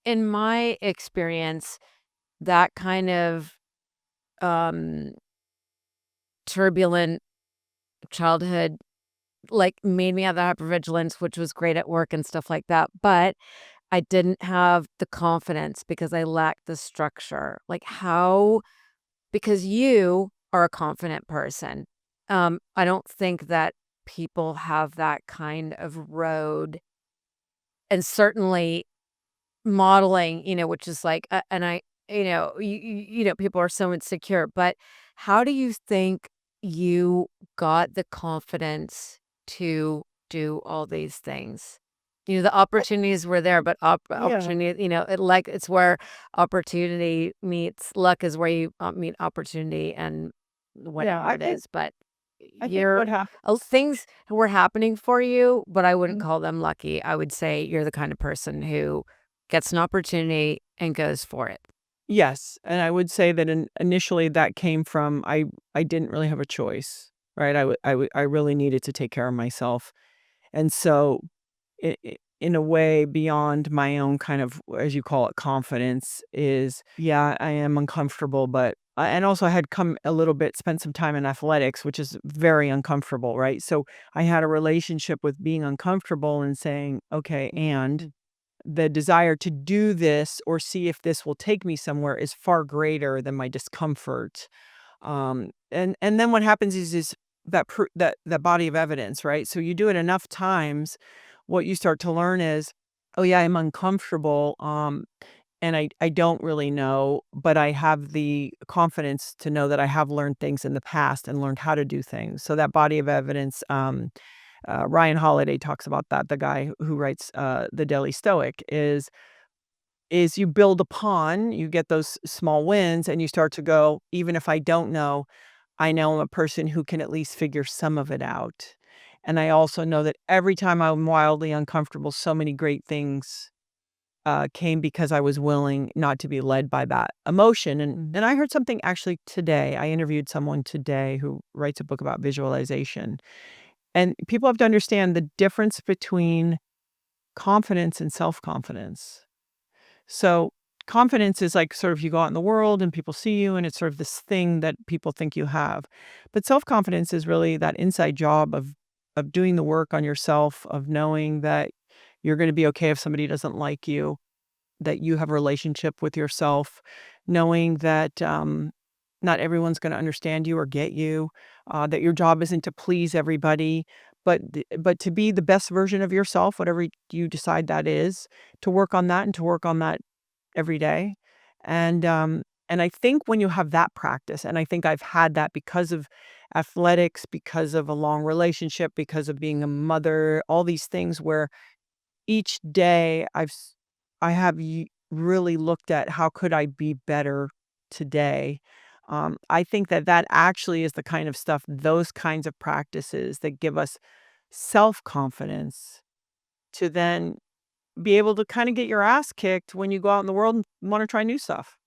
in my experience, that kind of, um, turbulent childhood, like, made me have the hypervigilance, which was great at work and stuff like that, but I didn't have the confidence because I lacked the structure. Like, how because you are a confident person. I don't think that people have that kind of road, and certainly modeling, which is like, and I, people are so insecure, but how do you think you got the confidence to do all these things? The opportunities were there, but Yeah. opportunity, it's where opportunity meets luck is where you meet opportunity and Yeah, whatever it is. But I think you're what happened. things were happening for you, but I wouldn't call them lucky. I would say you're the kind of person who gets an opportunity and goes for it. Yes, and I would say that initially that came from I didn't really have a choice, right? I really needed to take care of myself, and so in a way, beyond my own kind of, as you call it, confidence is, yeah, I am uncomfortable, but and also I had come a little bit, spent some time in athletics, which is very uncomfortable, right? So I had a relationship with being uncomfortable and saying, okay, and the desire to do this or see if this will take me somewhere is far greater than my discomfort. And then what happens is that body of evidence, right? So you do it enough times, what you start to learn is, oh yeah, I'm uncomfortable. And I don't really know, but I have the confidence to know that I have learned things in the past and learned how to do things. So that body of evidence, Ryan Holiday talks about that. The guy who writes the Daily Stoic is you build upon, you get those small wins, and you start to go, even if I don't know, I know I'm a person who can at least figure some of it out. And I also know that every time I'm wildly uncomfortable, so many great things came because I was willing not to be led by that emotion. And I heard something actually today. I interviewed someone today who writes a book about visualization. And people have to understand the difference between confidence and self-confidence. So, confidence is like sort of you go out in the world and people see you and it's sort of this thing that people think you have. But self-confidence is really that inside job of doing the work on yourself, of knowing that you're going to be okay if somebody doesn't like you, that you have a relationship with yourself, knowing that not everyone's going to understand you or get you, that your job isn't to please everybody, but to be the best version of yourself, whatever you decide that is, to work on that and to work on that every day. And I think when you have that practice, and I think I've had that because of athletics, because of a long relationship, because of being a mother, all these things where each day I have really looked at how could I be better today. I think that that actually is the kind of stuff, those kinds of practices that give us self confidence to then be able to kind of get your ass kicked when you go out in the world and want to try new stuff.